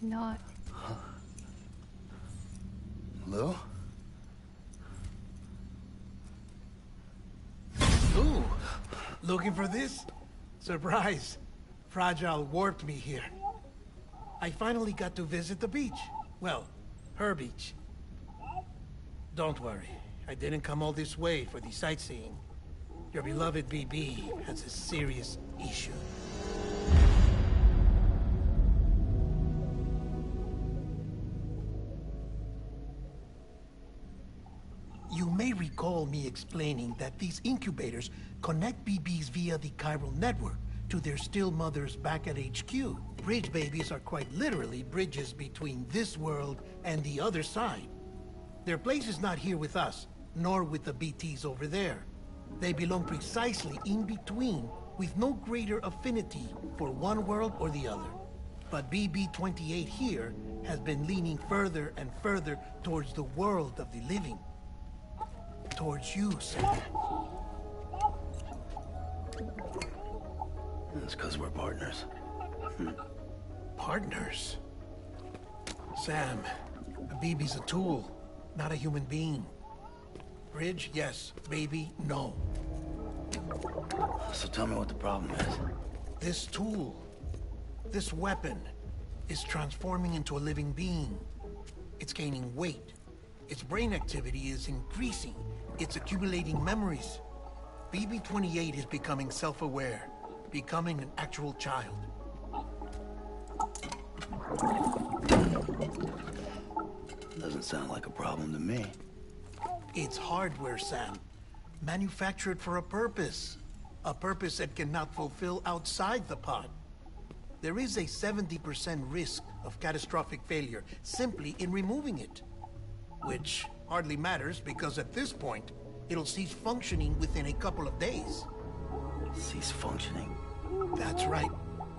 not. Lou? Ooh, looking for this? Surprise. Fragile warped me here. I finally got to visit the beach. Well, her beach. Don't worry, I didn't come all this way for the sightseeing. Your beloved BB has a serious issue. You may recall me explaining that these incubators connect BBs via the chiral network to their still mothers back at HQ. Bridge babies are quite literally bridges between this world and the other side. Their place is not here with us, nor with the BTs over there. They belong precisely in between, with no greater affinity for one world or the other. But BB-28 here has been leaning further and further towards the world of the living. Towards you, Sam. It's because we're partners. Partners? Sam, a BB's a tool, not a human being. Bridge, yes. Baby, no. So tell me what the problem is. This tool, this weapon, is transforming into a living being. It's gaining weight. Its brain activity is increasing. It's accumulating memories. BB-28 is becoming self-aware, becoming an actual child. Doesn't sound like a problem to me. It's hardware, Sam. Manufactured for a purpose. A purpose it cannot fulfill outside the pod. There is a 70% risk of catastrophic failure simply in removing it. Which hardly matters because at this point, it'll cease functioning within a couple of days. Cease functioning? That's right.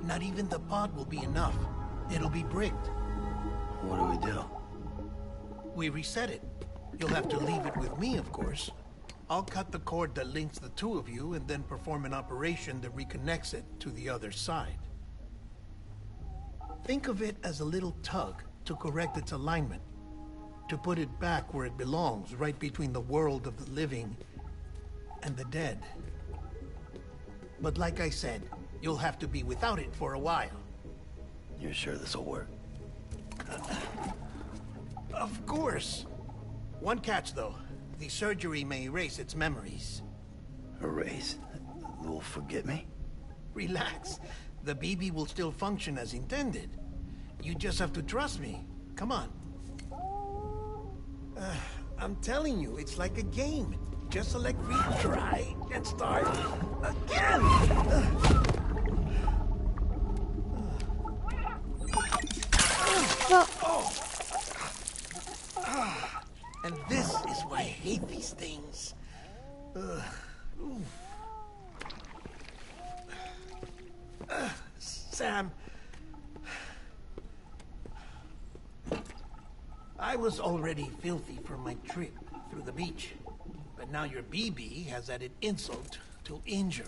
Not even the pod will be enough. It'll be bricked. What do we do? We reset it. You'll have to leave it with me, of course. I'll cut the cord that links the two of you and then perform an operation that reconnects it to the other side. Think of it as a little tug to correct its alignment. To put it back where it belongs, right between the world of the living and the dead. But like I said, you'll have to be without it for a while. You're sure this'll work? Of course. One catch, though. The surgery may erase its memories. Erase? Will forget me? Relax. The BB will still function as intended. You just have to trust me. Come on. I'm telling you, it's like a game. Just select retry and start again. And this is why I hate these things. Sam, I was already filthy from my trip through the beach, but now your BB has added insult to injury.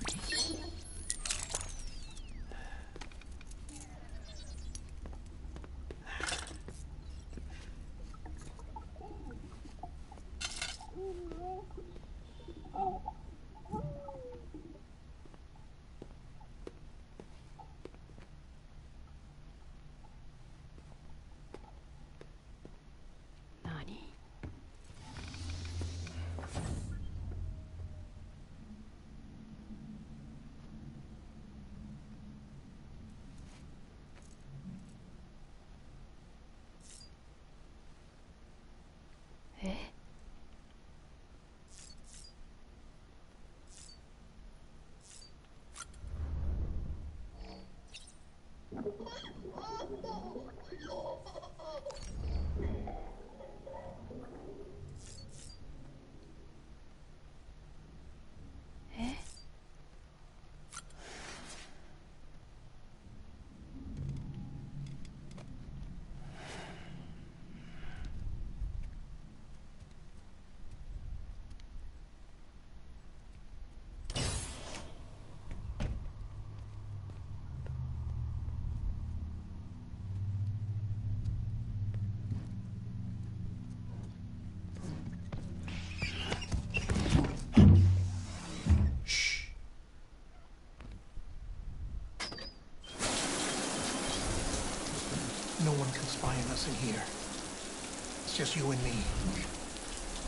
just you and me.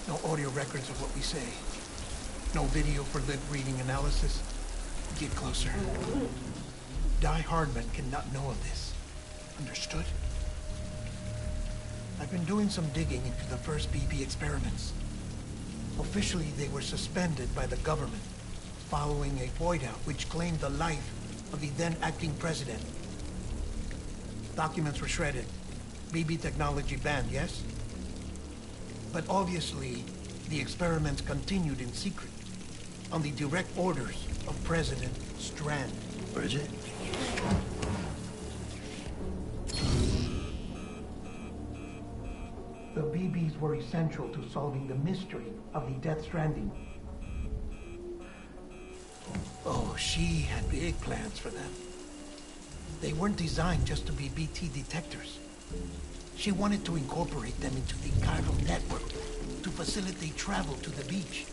No audio records of what we say. No video for lip-reading analysis. Get closer. Die Hardman cannot know of this. Understood? I've been doing some digging into the first BB experiments. Officially, they were suspended by the government, following a void-out which claimed the life of the then-acting president. Documents were shredded. BB technology banned, yes? But obviously, the experiments continued in secret, on the direct orders of President Strand. Bridget? The BBs were essential to solving the mystery of the Death Stranding. Oh, she had big plans for them. They weren't designed just to be BT detectors. She wanted to incorporate them into the chiral network to facilitate travel to the beach.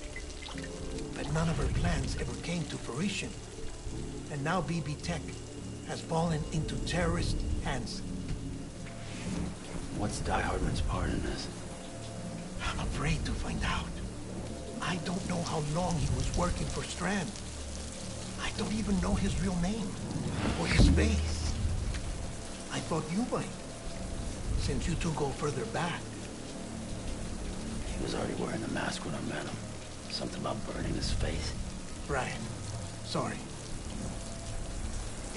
But none of her plans ever came to fruition. And now BB Tech has fallen into terrorist hands. What's Die Hardman's part in this? I'm afraid to find out. I don't know how long he was working for Strand. I don't even know his real name or his face. I thought you might, since you two go further back. He was already wearing a mask when I met him. Something about burning his face. Right. Sorry.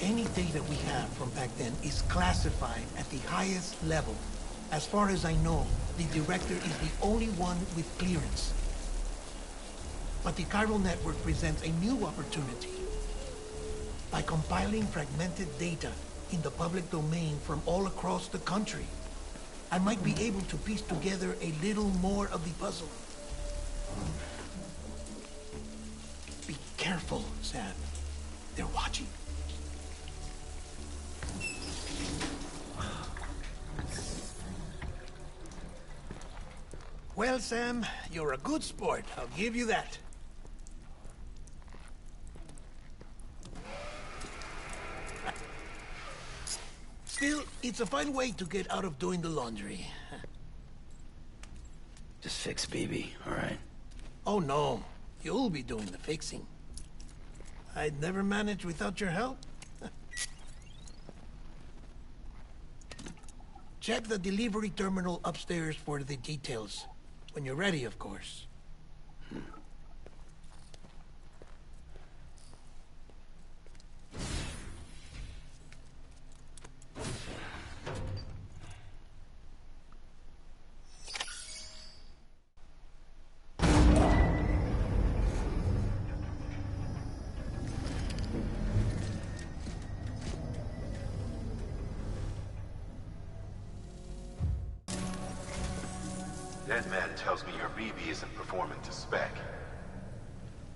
Any data we have from back then is classified at the highest level. As far as I know, the director is the only one with clearance. But the chiral network presents a new opportunity. By compiling fragmented data in the public domain from all across the country, I might be able to piece together a little more of the puzzle. Be careful, Sam. They're watching. Well, Sam, you're a good sport. I'll give you that. Still, it's a fine way to get out of doing the laundry. Just fix BB, all right? Oh, no. You'll be doing the fixing. I'd never manage without your help. Check the delivery terminal upstairs for the details. When you're ready, of course. That man tells me your BB isn't performing to spec.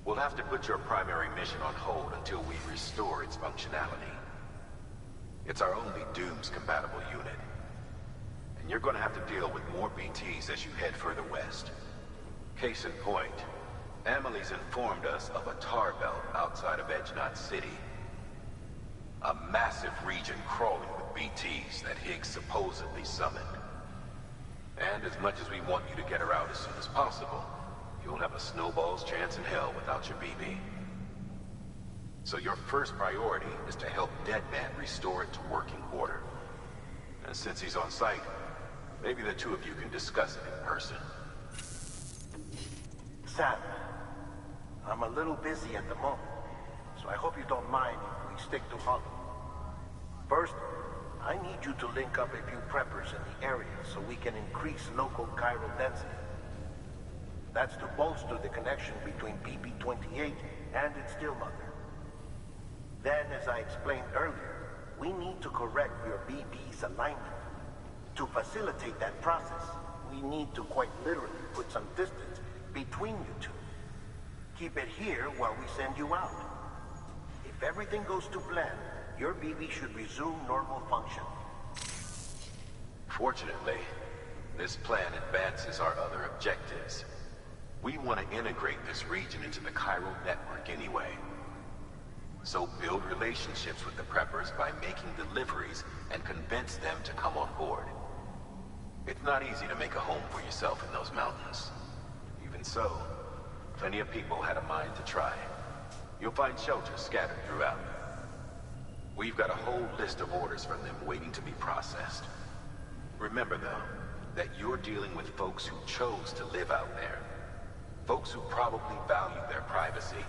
We'll have to put your primary mission on hold until we restore its functionality. It's our only Dooms-compatible unit. And you're gonna have to deal with more BTs as you head further west. Case in point, Amelie's informed us of a tar belt outside of Edgenot City. A massive region crawling with BTs that Higgs supposedly summoned. And as much as we want you to get her out as soon as possible, you'll have a snowball's chance in hell without your BB. So your first priority is to help Deadman restore it to working order. And since he's on site, maybe the two of you can discuss it in person. Sam, I'm a little busy at the moment, so I hope you don't mind if we stick to Hollow. First, I need you to link up a few preppers in the area so we can increase local chiral density. That's to bolster the connection between BB-28 and its stillmother. Then, as I explained earlier, we need to correct your BB's alignment. To facilitate that process, we need to quite literally put some distance between you two. Keep it here while we send you out. If everything goes to plan, your BB should resume normal function. Fortunately, this plan advances our other objectives. We want to integrate this region into the chiral network anyway. So build relationships with the preppers by making deliveries and convince them to come on board. It's not easy to make a home for yourself in those mountains. Even so, plenty of people had a mind to try. You'll find shelters scattered throughout. We've got a whole list of orders from them waiting to be processed. Remember, though, that you're dealing with folks who chose to live out there. Folks who probably value their privacy.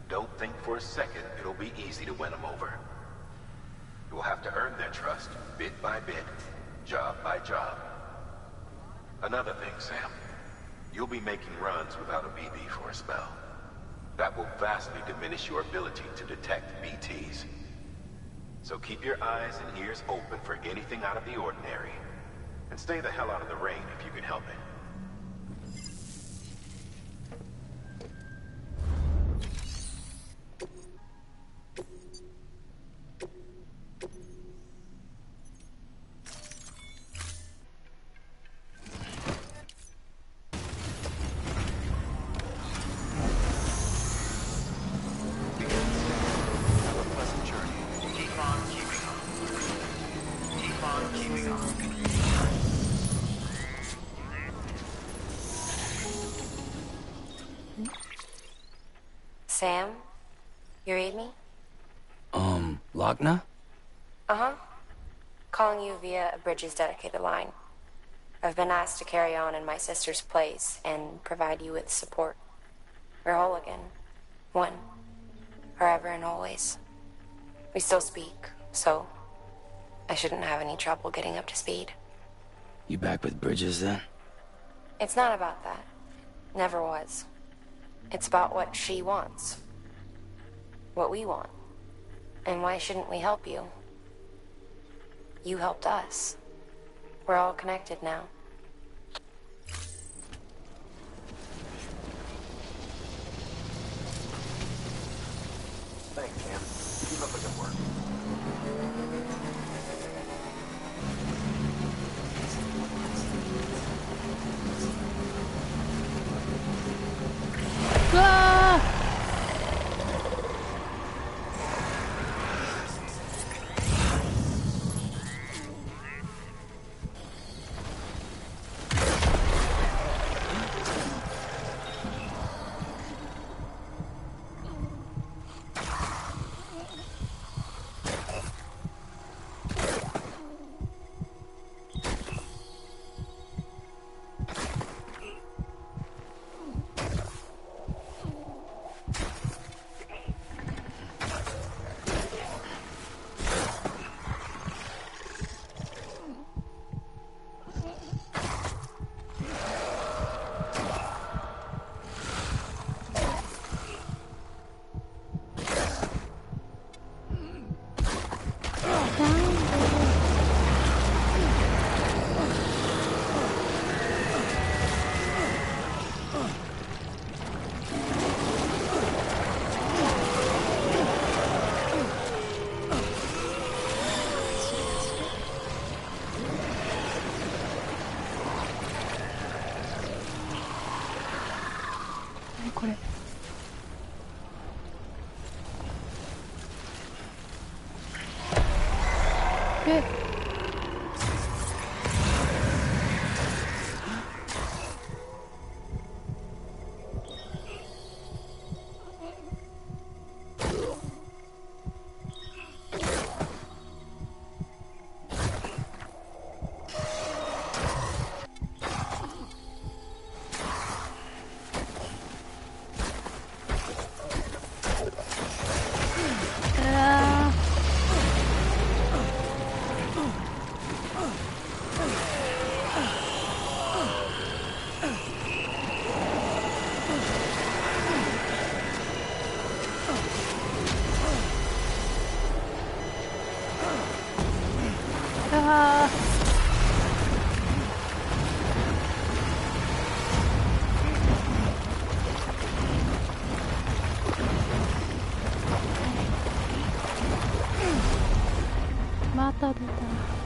Don't think for a second it'll be easy to win them over. You'll have to earn their trust, bit by bit, job by job. Another thing, Sam. You'll be making runs without a BB for a spell. That will vastly diminish your ability to detect BTs. So keep your eyes and ears open for anything out of the ordinary. And stay the hell out of the rain if you can help it. Sam? You read me? Lochna? Uh-huh. Calling you via a Bridges dedicated line. I've been asked to carry on in my sister's place and provide you with support. We're whole again. One. Forever and always. We still speak, so I shouldn't have any trouble getting up to speed. You back with Bridges then? It's not about that. Never was. It's about what she wants. What we want. And why shouldn't we help you? You helped us. We're all connected now. Thanks, Sam. Keep up the good work.これまた出た。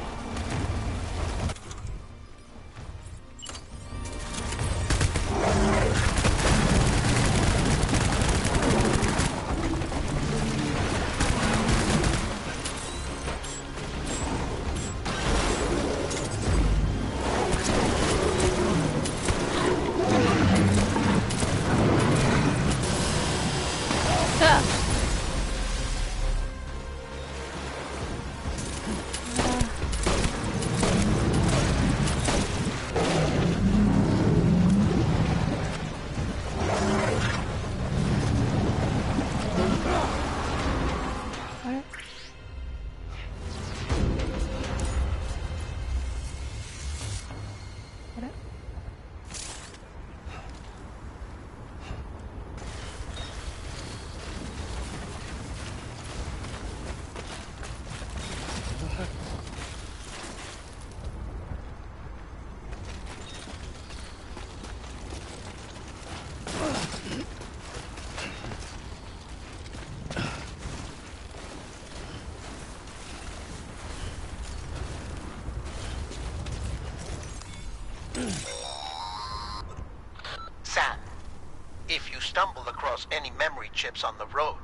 stumble across any memory chips on the road,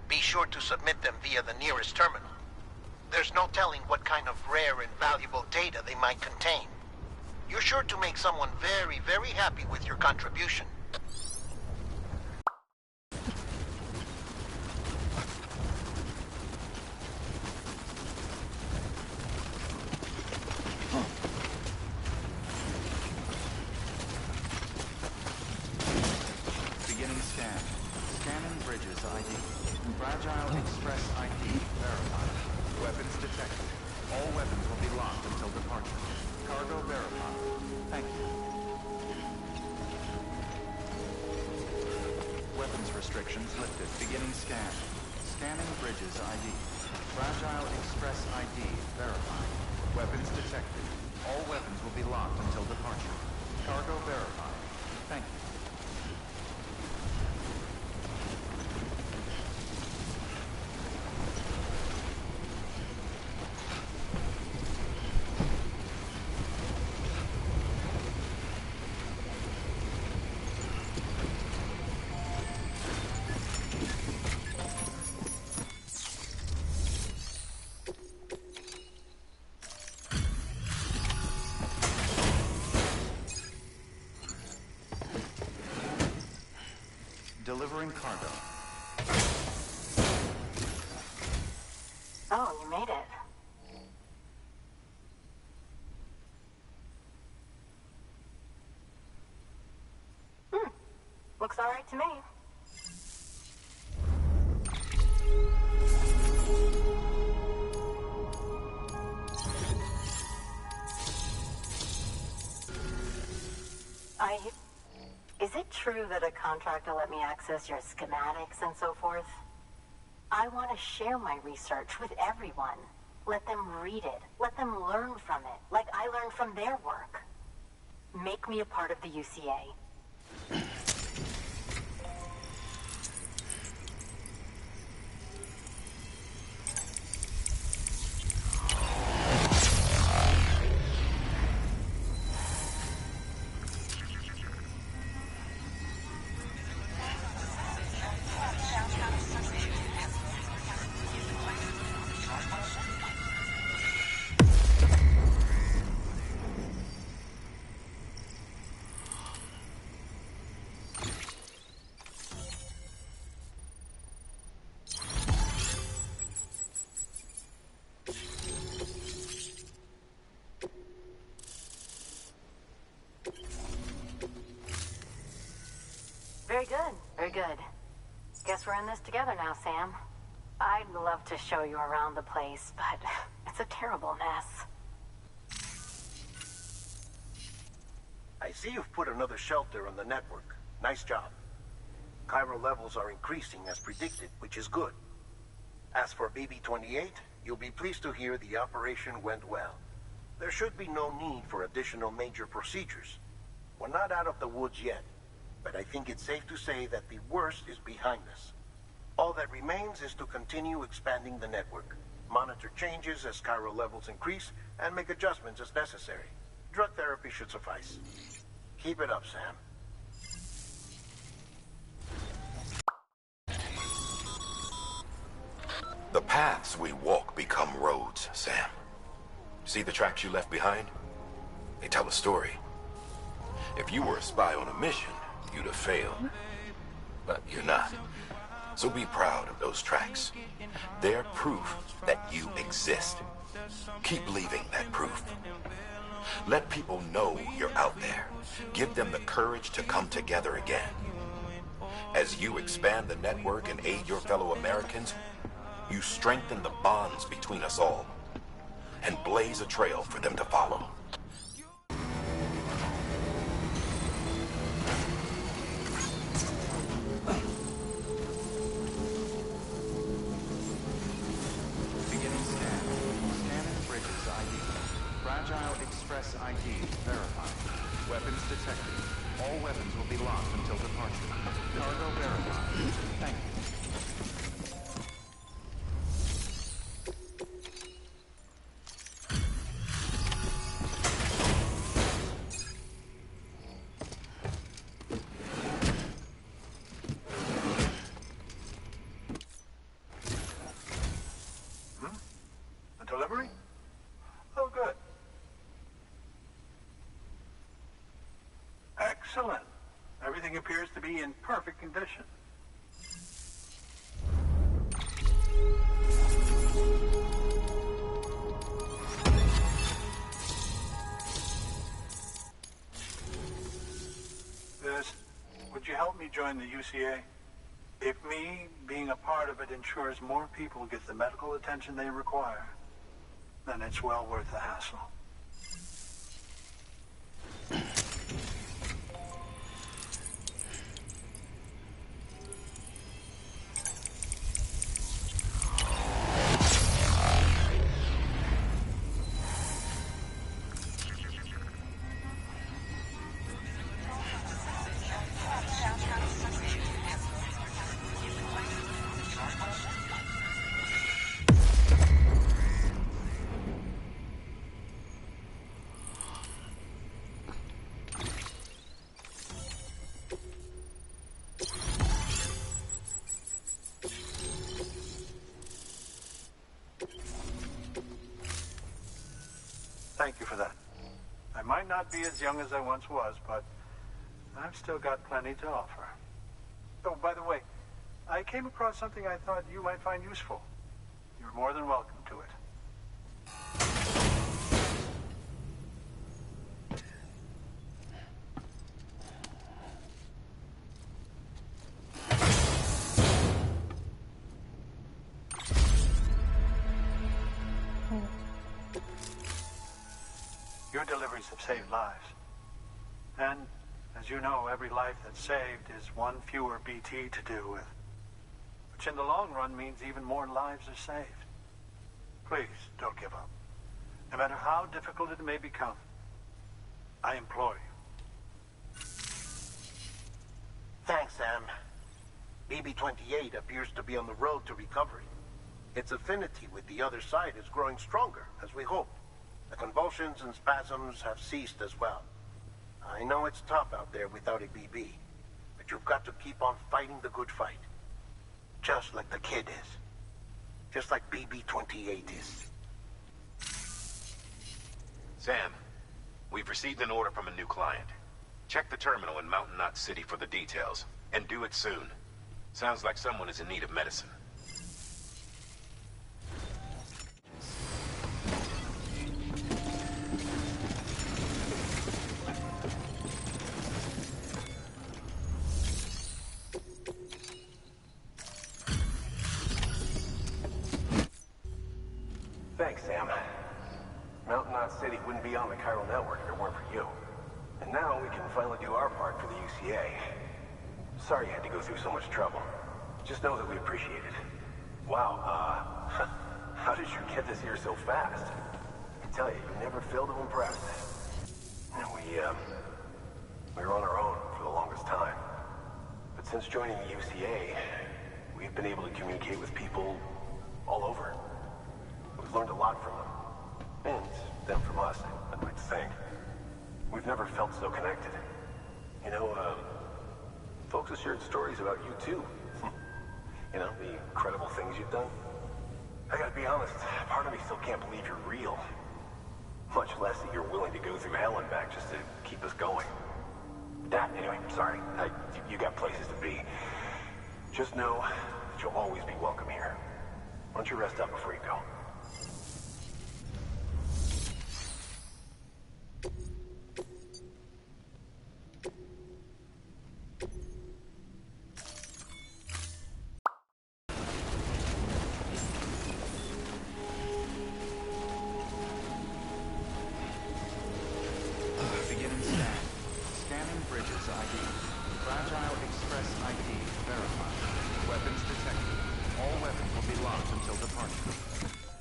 be sure to submit them via the nearest terminal. There's no telling what kind of rare and valuable data they might contain. You're sure to make someone very, very happy with your contribution. Beginning scan. Scanning bridges ID. Fragile Express ID verified. Weapons detected. All weapons will be locked until departure. Cargo verified. Thank you. Weapons restrictions lifted. Beginning scan. Scanning bridges ID. Fragile Express ID verified. Weapons detected. All weapons will be locked until departure. Cargo verified. Thank you. Delivering cargo. Oh, you made it. Looks all right to me. Is it true that a contractor let me access your schematics and so forth? I want to share my research with everyone. Let them read it. Let them learn from it, like I learned from their work. Make me a part of the UCA. Very good, very good. Guess we're in this together now, Sam. I'd love to show you around the place, but it's a terrible mess. I see you've put another shelter on the network. Nice job. Chiral levels are increasing as predicted, which is good. As for BB-28, you'll be pleased to hear the operation went well. There should be no need for additional major procedures. We're not out of the woods yet, but I think it's safe to say that the worst is behind us. All that remains is to continue expanding the network, monitor changes as chiral levels increase, and make adjustments as necessary. Drug therapy should suffice. Keep it up, Sam. The paths we walk become roads, Sam. See the tracks you left behind? They tell a story. If you were a spy on a mission, you'd have failed. But you're not. So be proud of those tracks. They're proof that you exist. Keep leaving that proof. Let people know you're out there. Give them the courage to come together again. As you expand the network and aid your fellow Americans, you strengthen the bonds between us all and blaze a trail for them to follow. Beginning scan. Scanning bridges ID. Fragile Express ID verified. Weapons detected. All weapons will be locked until departure. Cargo verified. Thank you. Excellent. Everything appears to be in perfect condition. Would you help me join the UCA? If me being a part of it ensures more people get the medical attention they require, then it's well worth the hassle. Thank you for that. I might not be as young as I once was, but I've still got plenty to offer. Oh, by the way, I came across something I thought you might find useful. You're more than welcome to it. Your deliveries have saved lives. And, as you know, every life that's saved is one fewer BT to deal with. Which in the long run means even more lives are saved. Please, don't give up. No matter how difficult it may become, I implore you. Thanks, Sam. BB-28 appears to be on the road to recovery. Its affinity with the other side is growing stronger, as we hoped. The convulsions and spasms have ceased as well. I know it's tough out there without a BB, but you've got to keep on fighting the good fight. Just like the kid is. Just like BB-28 is. Sam, we've received an order from a new client. Check the terminal in Mountain Knot City for the details, and do it soon. Sounds like someone is in need of medicine. Thanks, Sam. Mountain Knot City wouldn't be on the chiral network if it weren't for you. And now we can finally do our part for the UCA. Sorry you had to go through so much trouble. Just know that we appreciate it. Wow, how did you get this here so fast? I tell you, you never fail to impress. And we were on our own for the longest time. But since joining the UCA, we've been able to communicate with people all over. We've learned a lot from them. And them from us, I'd like to think. We've never felt so connected. You know, folks have shared stories about you too. You know, the incredible things you've done. I gotta be honest, part of me still can't believe you're real. Much less that you're willing to go through hell and back just to keep us going. Anyway, sorry. You got places to be. Just know that you'll always be welcome here. Why don't you rest up before you go? Beginning scan. Scanning bridges ID. Fragile Express ID verified. Weapons detected. All weapons will be locked until departure.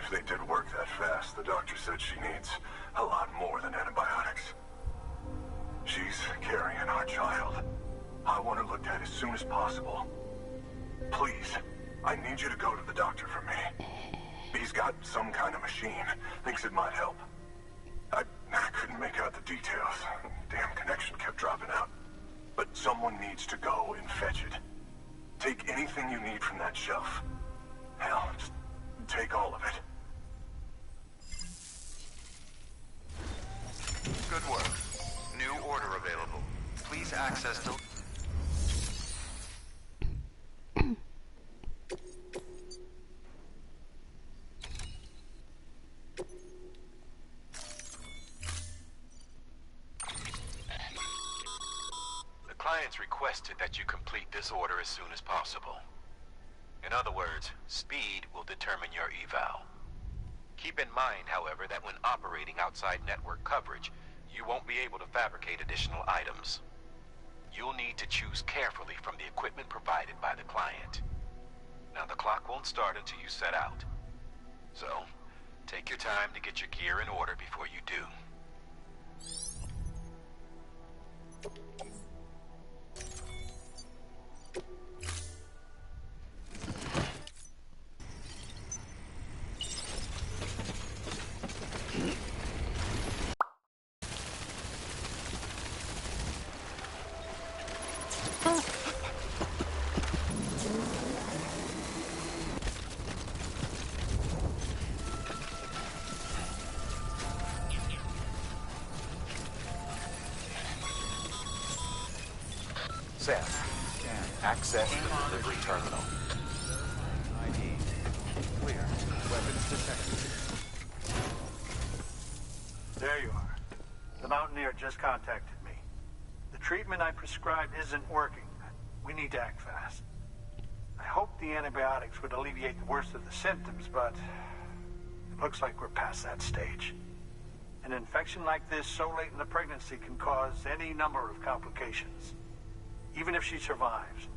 if they did work that fast, the doctor said she needs a lot more than antibiotics. She's carrying our child. I want her looked at as soon as possible. Please, I need you to go to the doctor for me. He's got some kind of machine. Thinks it might help. I couldn't make out the details. Damn connection kept dropping out. But someone needs to go and fetch it. Take anything you need from that shelf. Hell, just take all of it. Good work. New order available. Please access the... The client's requested that you complete this order as soon as possible. In other words, speed will determine your eval. Keep in mind, however, that when operating outside network coverage, you won't be able to fabricate additional items. You'll need to choose carefully from the equipment provided by the client. Now, the clock won't start until you set out. So, take your time to get your gear in order before you do. Sam, access the delivery terminal. ID. Clear. Weapons detected. There you are. The Mountaineer just contacted me. The treatment I prescribed isn't working. We need to act fast. I hope the antibiotics would alleviate the worst of the symptoms, but it looks like we're past that stage. An infection like this so late in the pregnancy can cause any number of complications. Even if she survives,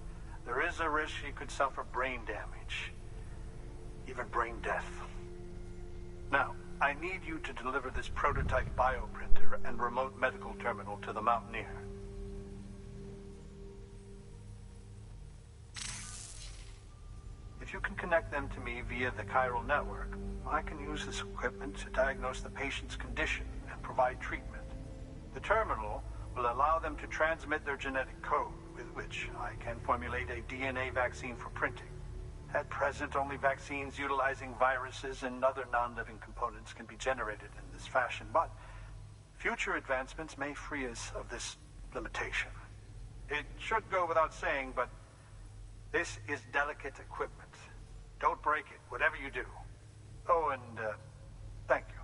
there is a risk she could suffer brain damage, even brain death. Now, I need you to deliver this prototype bioprinter and remote medical terminal to the Mountaineer. If you can connect them to me via the chiral network, I can use this equipment to diagnose the patient's condition and provide treatment. The terminal will allow them to transmit their genetic code, with which I can formulate a DNA vaccine for printing. At present, only vaccines utilizing viruses and other non-living components can be generated in this fashion, but future advancements may free us of this limitation. It should go without saying, but this is delicate equipment. Don't break it, whatever you do. Oh, and thank you.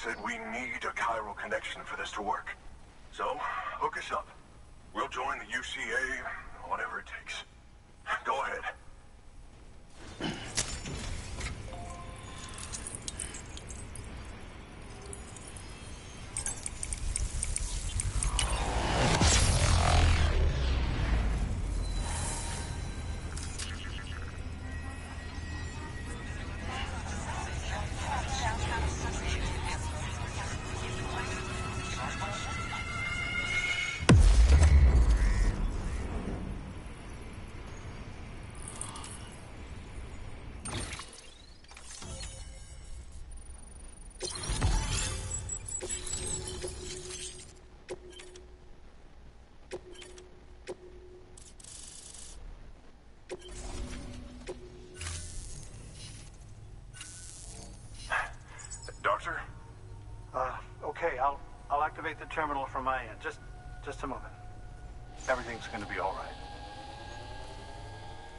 Said we need a chiral connection for this to work. So, hook us up. We'll join the UCA, whatever it takes. Go ahead. my end. Just a moment. Everything's going to be all right.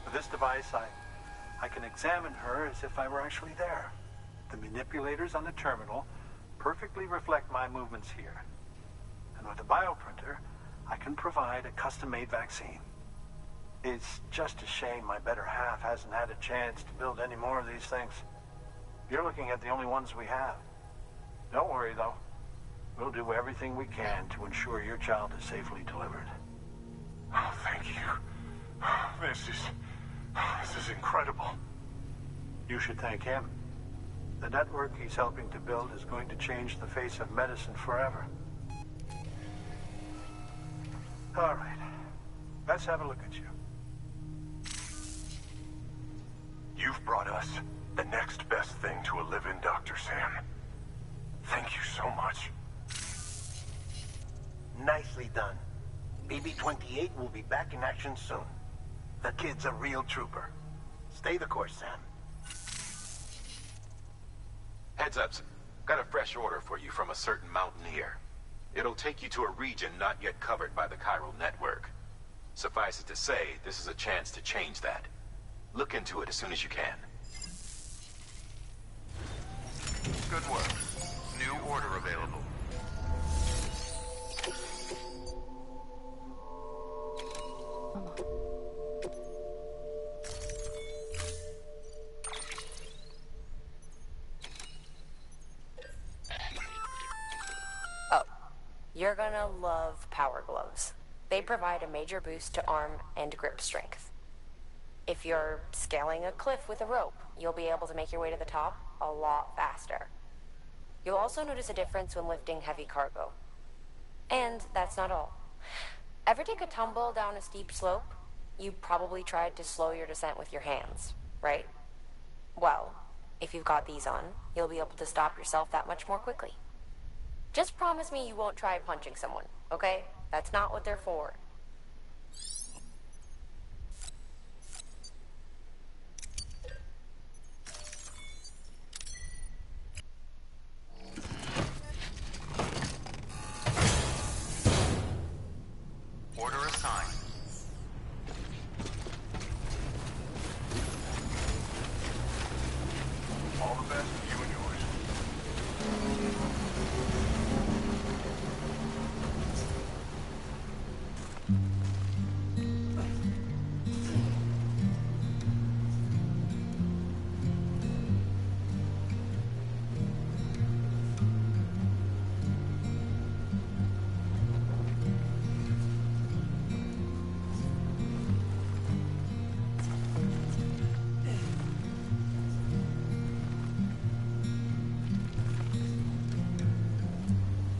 With this device, I can examine her as if I were actually there. The manipulators on the terminal perfectly reflect my movements here. And with the bioprinter, I can provide a custom-made vaccine. It's just a shame my better half hasn't had a chance to build any more of these things. You're looking at the only ones we have. Don't worry, though. We'll do everything we can to ensure your child is safely delivered. Oh, thank you. This is incredible. You should thank him. The network he's helping to build is going to change the face of medicine forever. All right. Let's have a look at you. You've brought us the next best thing to a live-in, Dr. Sam. Thank you so much. Nicely done. BB-28 will be back in action soon. The kid's a real trooper. Stay the course, Sam. Heads up. Got a fresh order for you from a certain mountaineer. It'll take you to a region not yet covered by the chiral network. Suffice it to say, this is a chance to change that. Look into it as soon as you can. Good work. New order available. Oh, you're gonna love power gloves. They provide a major boost to arm and grip strength. If you're scaling a cliff with a rope, you'll be able to make your way to the top a lot faster. You'll also notice a difference when lifting heavy cargo. And that's not all. Ever take a tumble down a steep slope? You probably tried to slow your descent with your hands, right? Well, if you've got these on, you'll be able to stop yourself that much more quickly. Just promise me you won't try punching someone, okay? That's not what they're for. Order assigned. All the best to you and yours.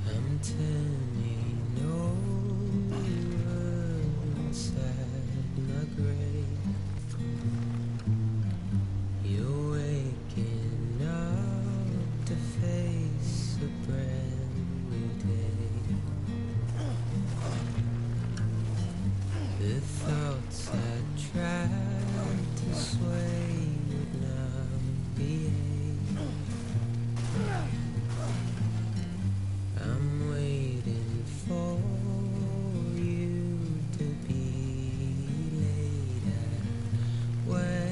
I'm turning over inside my grave. You're waking up to face a brand new day. The thoughts I tried to sway would not behave. I'm waiting for you to be later. Wait.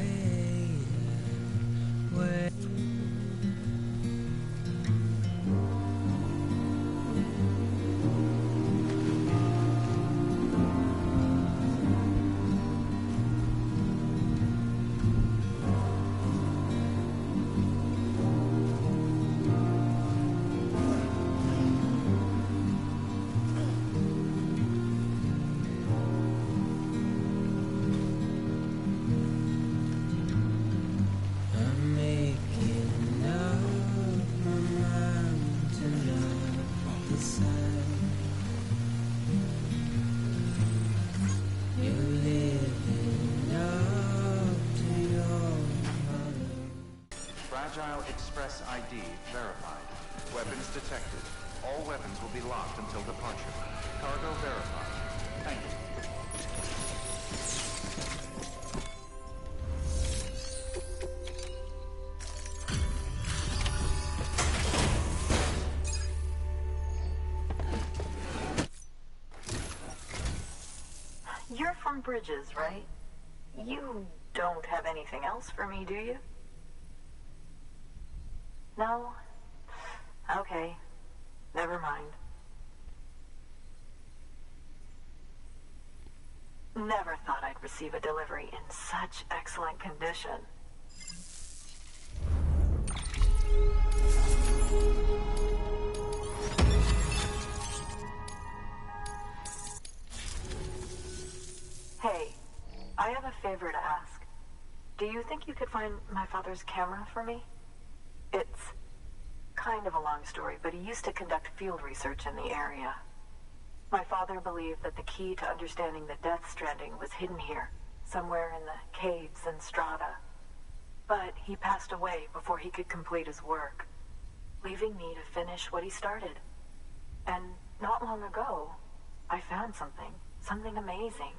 I'm making up my mind to not decide. You're living up to your Fragile Express ID verified. Weapons detected. All weapons will be locked until departure. Cargo verified. Thank you. You're from Bridges, right? You don't have anything else for me, do you? No? Okay. Never mind. Never thought I'd receive a delivery in such excellent condition. Hey, I have a favor to ask. Do you think you could find my father's camera for me? It's kind of a long story, but he used to conduct field research in the area. My father believed that the key to understanding the Death Stranding was hidden here, somewhere in the caves and strata. But he passed away before he could complete his work, leaving me to finish what he started. And not long ago, I found something amazing.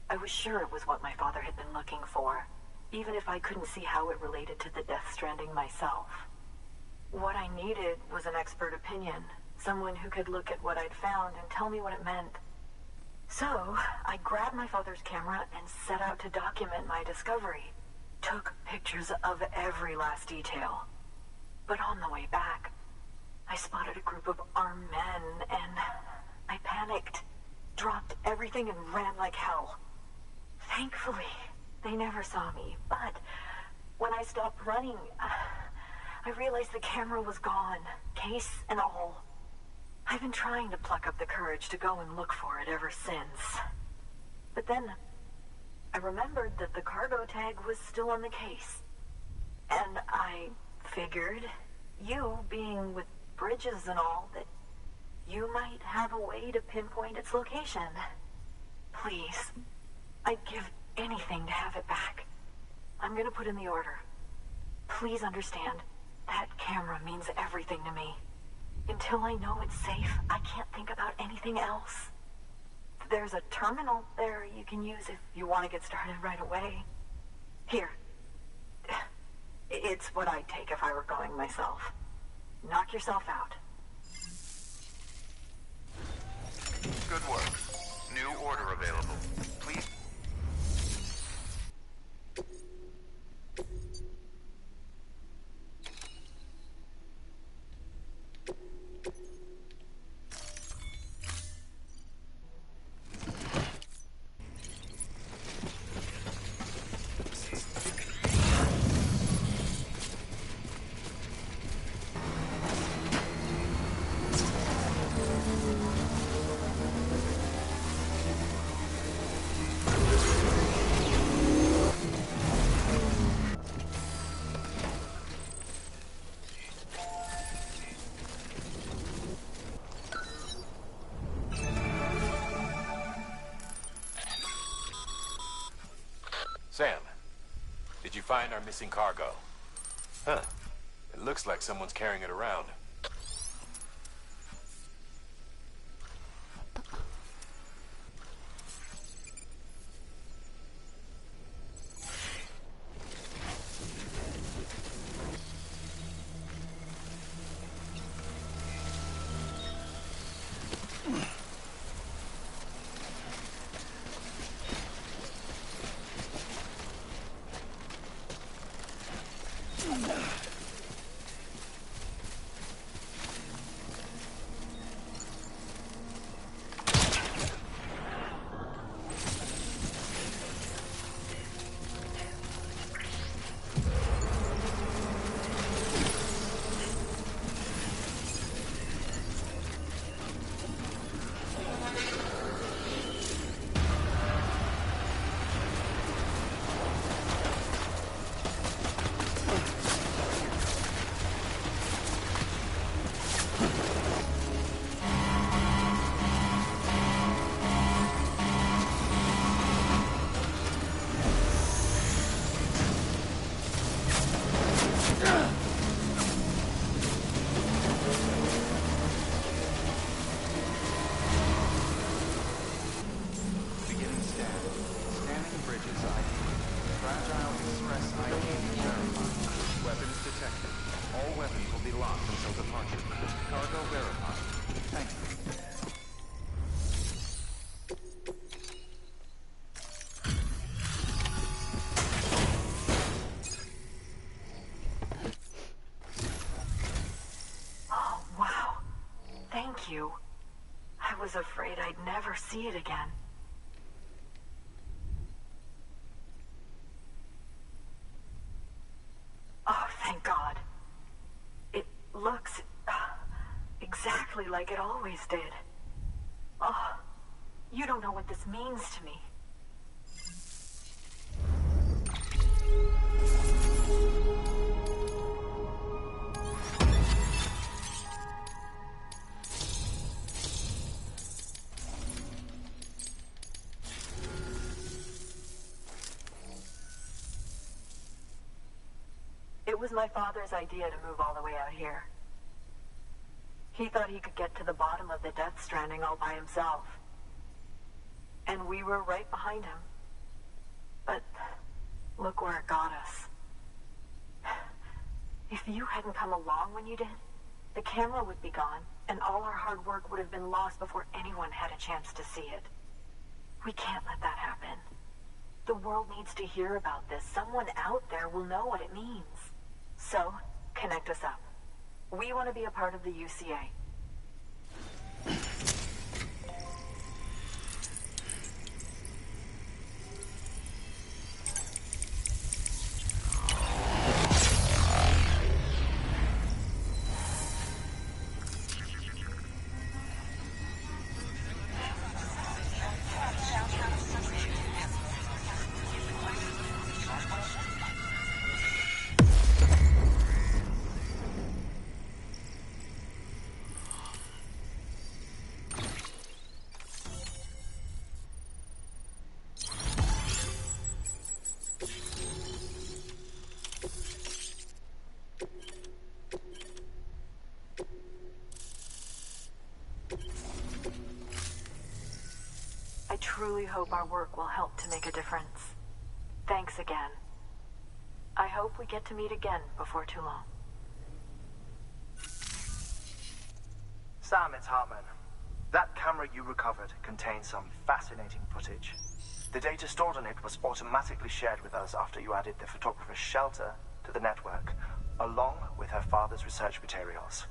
I was sure it was what my father had been looking for, even if I couldn't see how it related to the Death Stranding myself. What I needed was an expert opinion, someone who could look at what I'd found and tell me what it meant. So, I grabbed my father's camera and set out to document my discovery. Took pictures of every last detail. But on the way back, I spotted a group of armed men and I panicked, dropped everything and ran like hell. Thankfully, they never saw me, but when I stopped running, I realized the camera was gone, case and all. I've been trying to pluck up the courage to go and look for it ever since. But then, I remembered that the cargo tag was still on the case. And I figured, you being with Bridges and all, that you might have a way to pinpoint its location. Please, I'd give anything to have it back. I'm gonna put in the order. Please understand, that camera means everything to me. Until I know it's safe, I can't think about anything else. There's a terminal there you can use if you want to get started right away. Here. It's what I'd take if I were going myself. Knock yourself out. Good work. New order available. Please. Sam, did you find our missing cargo? Huh. It looks like someone's carrying it around. was afraid I'd never see it again. Oh, thank God. It looks exactly like it always did. Oh, you don't know what this means to me. It was my father's idea to move all the way out here. He thought he could get to the bottom of the Death Stranding all by himself. And we were right behind him. But look where it got us. If you hadn't come along when you did, the camera would be gone, and all our hard work would have been lost before anyone had a chance to see it. We can't let that happen. The world needs to hear about this. Someone out there will know what it means. So, connect us up. We want to be a part of the UCA. I truly hope our work will help to make a difference. Thanks again. I hope we get to meet again before too long. Sam, it's Hartman. That camera you recovered contains some fascinating footage. The data stored on it was automatically shared with us after you added the photographer's shelter to the network, along with her father's research materials.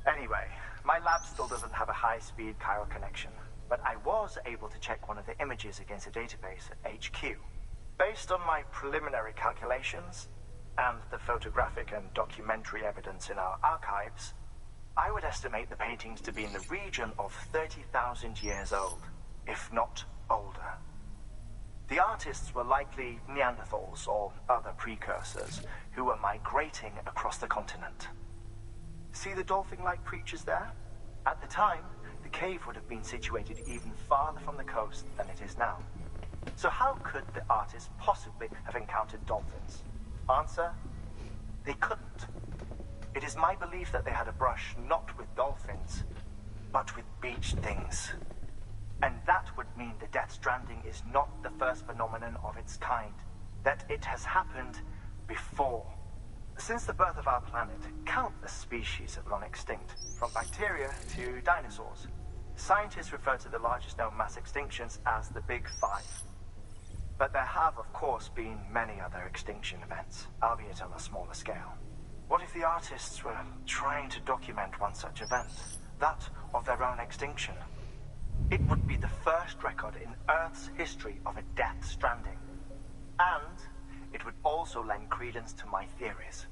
Anyway, my lab still doesn't have a high-speed chiral connection, but I was able to check one of the images against a database at HQ. Based on my preliminary calculations and the photographic and documentary evidence in our archives, I would estimate the paintings to be in the region of 30,000 years old, if not older. The artists were likely Neanderthals or other precursors who were migrating across the continent. See the dolphin-like creatures there? At the time, the cave would have been situated even farther from the coast than it is now. So how could the artists possibly have encountered dolphins? Answer: they couldn't. It is my belief that they had a brush not with dolphins, but with beach things. And that would mean the Death Stranding is not the first phenomenon of its kind, that it has happened before. Since the birth of our planet, countless species have gone extinct, from bacteria to dinosaurs. Scientists refer to the largest known mass extinctions as the Big Five. But there have, of course, been many other extinction events, albeit on a smaller scale. What if the artists were trying to document one such event, that of their own extinction? It would be the first record in Earth's history of a Death Stranding. And it would also lend credence to my theories.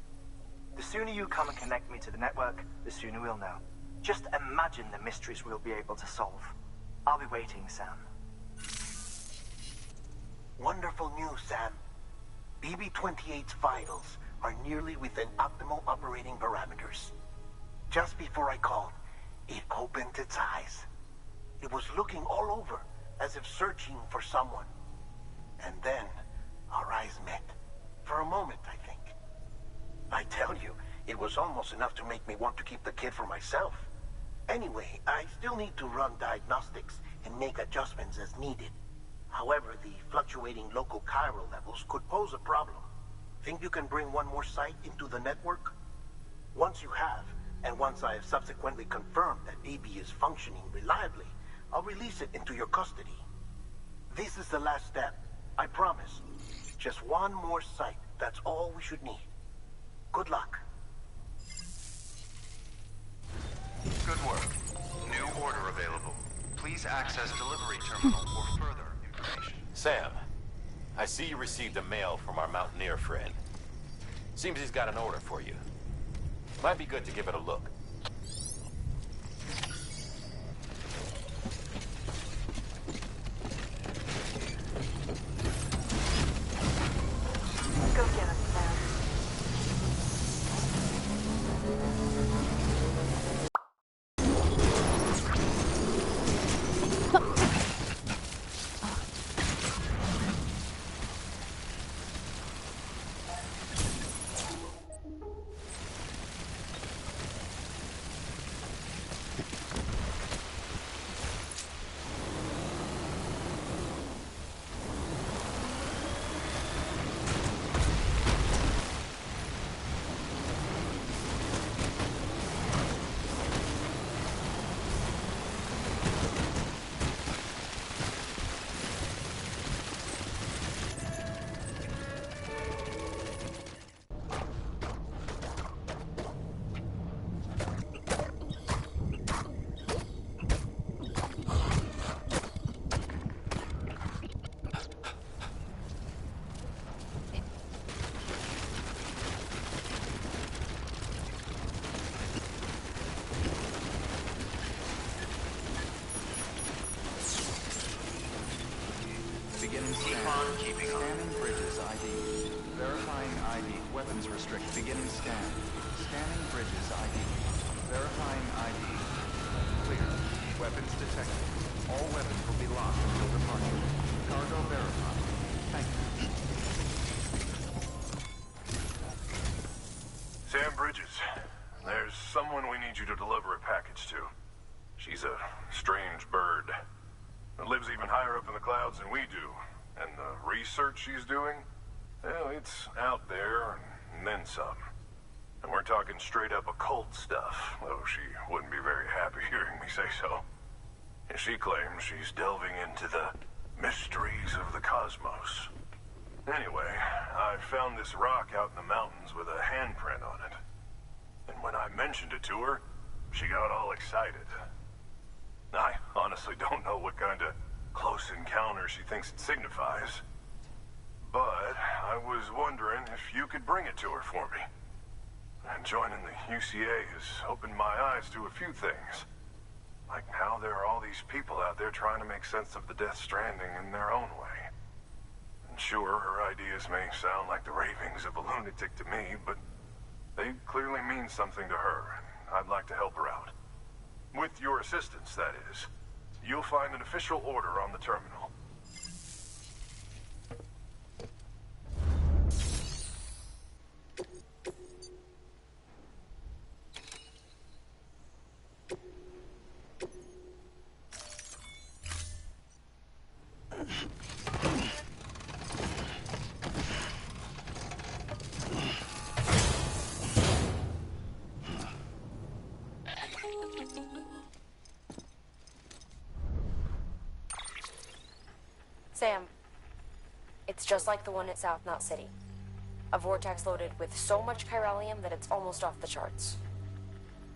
The sooner you come and connect me to the network, the sooner we'll know. Just imagine the mysteries we'll be able to solve. I'll be waiting, Sam. Wonderful news, Sam. BB-28's vitals are nearly within optimal operating parameters. Just before I called, it opened its eyes. It was looking all over, as if searching for someone. And then, our eyes met. For a moment, I think. I tell you, it was almost enough to make me want to keep the kid for myself. Anyway, I still need to run diagnostics and make adjustments as needed. However, the fluctuating local chiral levels could pose a problem. Think you can bring one more site into the network? Once you have, and once I have subsequently confirmed that BB is functioning reliably, I'll release it into your custody. This is the last step, I promise. Just one more site, that's all we should need. Good luck. Good work. New order available. Please Please access delivery terminal for further information. Sam, I see you received a mail from our mountaineer friend. Seems he's got an order for you. Might be good to give it a look. Go get him, Sam. Beginning scan. Scanning bridges ID. Verifying ID. Weapons restrict. Beginning scan. Scanning bridges ID. Verifying ID. Clear. Weapons detected. All weapons will be locked until departure. Cargo verified. Thank you. Sam Bridges, there's someone we need you to deliver a package to. She's a strange bird. It lives even higher up in the clouds than we do. And the research she's doing, well, it's out there and then some. And we're talking straight up occult stuff, though she wouldn't be very happy hearing me say so. And she claims she's delving into the mysteries of the cosmos. Anyway, I found this rock out in the mountains with a handprint on it. And when I mentioned it to her, she got all excited. I honestly don't know what kind of close encounter she thinks it signifies. But I was wondering if you could bring it to her for me. And joining the UCA has opened my eyes to a few things. Like how there are all these people out there trying to make sense of the Death Stranding in their own way. And sure, her ideas may sound like the ravings of a lunatic to me, but they clearly mean something to her, and I'd like to help her out. With your assistance, that is. You'll find an official order on the terminal. Sam, it's just like the one at South Knot City. A vortex loaded with so much chiralium that it's almost off the charts.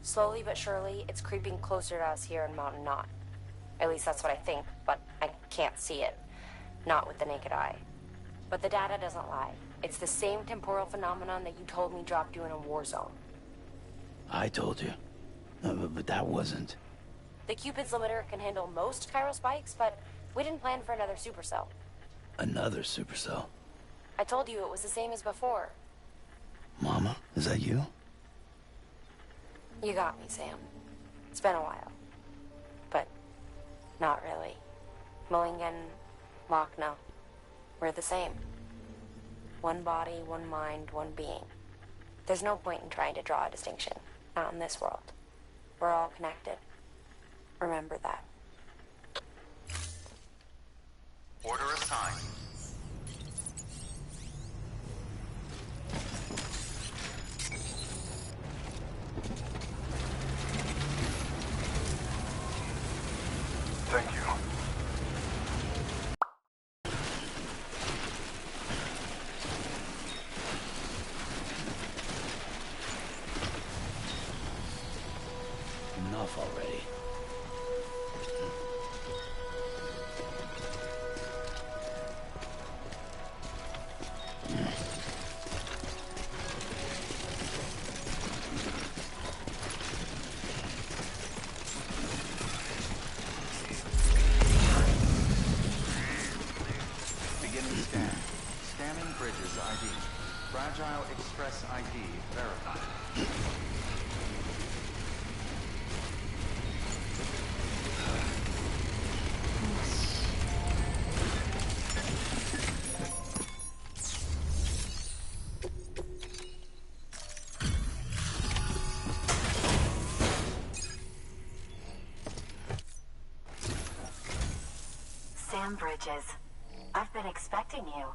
Slowly but surely, it's creeping closer to us here in Mountain Knot. At least that's what I think, but I can't see it. Not with the naked eye. But the data doesn't lie. It's the same temporal phenomenon that you told me dropped you in a war zone. I told you. But that wasn't. The Cupid's limiter can handle most chiral spikes, but we didn't plan for another supercell. Another supercell? I told you it was the same as before. Mama, is that you? You got me, Sam. It's been a while. But not really. Mulligan, Lochner, we're the same. One body, one mind, one being. There's no point in trying to draw a distinction. Not in this world. We're all connected. Remember that. Order assigned. Thank you. Enough already. Beginning scan. Scanning bridges ID. Fragile Express ID verified. Sam Bridges, I've been expecting you.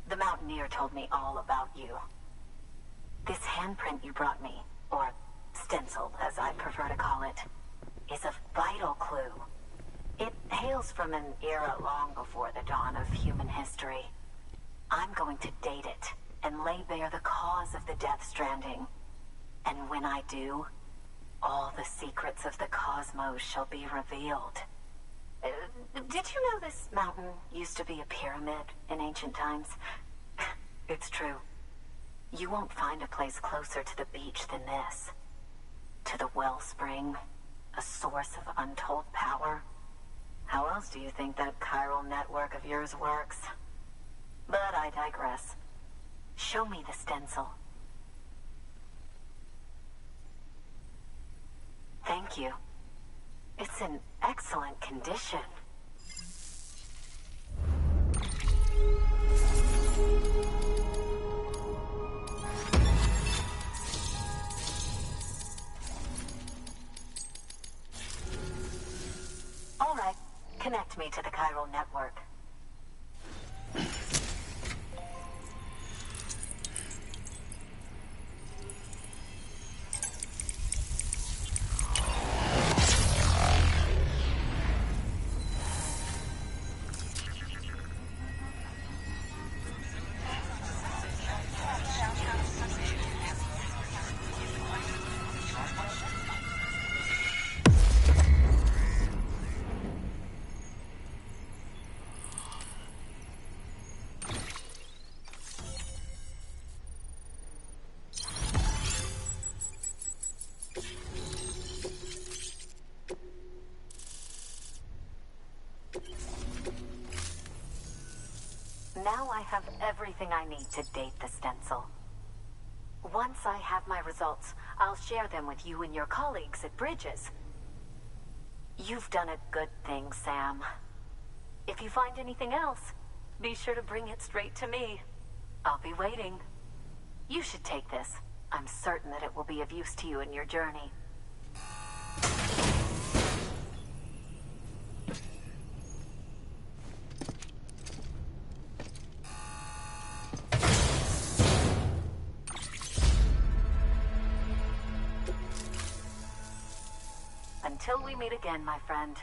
The Mountaineer told me all about you. This handprint you brought me, or stencil as I prefer to call it, is a vital clue. It hails from an era long before the dawn of human history. I'm going to date it and lay bare the cause of the Death Stranding. And when I do, all the secrets of the cosmos shall be revealed. Did you know this mountain used to be a pyramid in ancient times? It's true. You won't find a place closer to the beach than this. To the wellspring, a source of untold power. How else do you think that chiral network of yours works? But I digress. Show me the stencil. Thank you. It's in excellent condition. All right, connect me to the chiral network. Now I have everything I need to date the stencil. Once I have my results, I'll share them with you and your colleagues at Bridges. You've done a good thing, Sam. If you find anything else, be sure to bring it straight to me. I'll be waiting. You should take this. I'm certain that it will be of use to you in your journey. Until we meet again, my friend.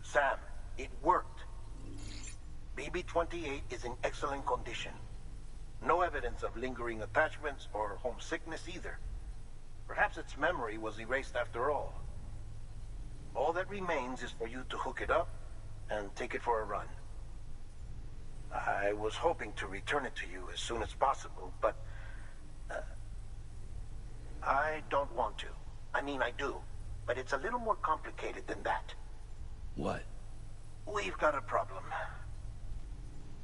Sam, it worked. BB-28 is in excellent condition. No evidence of lingering attachments or homesickness either. Perhaps its memory was erased after all. All that remains is for you to hook it up and take it for a run. I was hoping to return it to you as soon as possible, but I don't want to. I mean, I do, but it's a little more complicated than that. What? We've got a problem.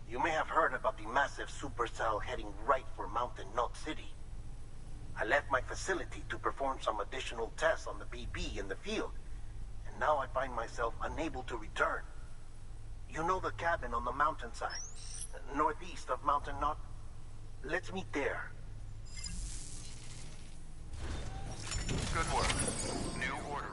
You may have heard about the massive supercell heading right for Mountain Knot City. I left my facility to perform some additional tests on the BB in the field, and now I find myself unable to return. You know the cabin on the mountainside, northeast of Mountain Knot? Let's meet there. Good work. New order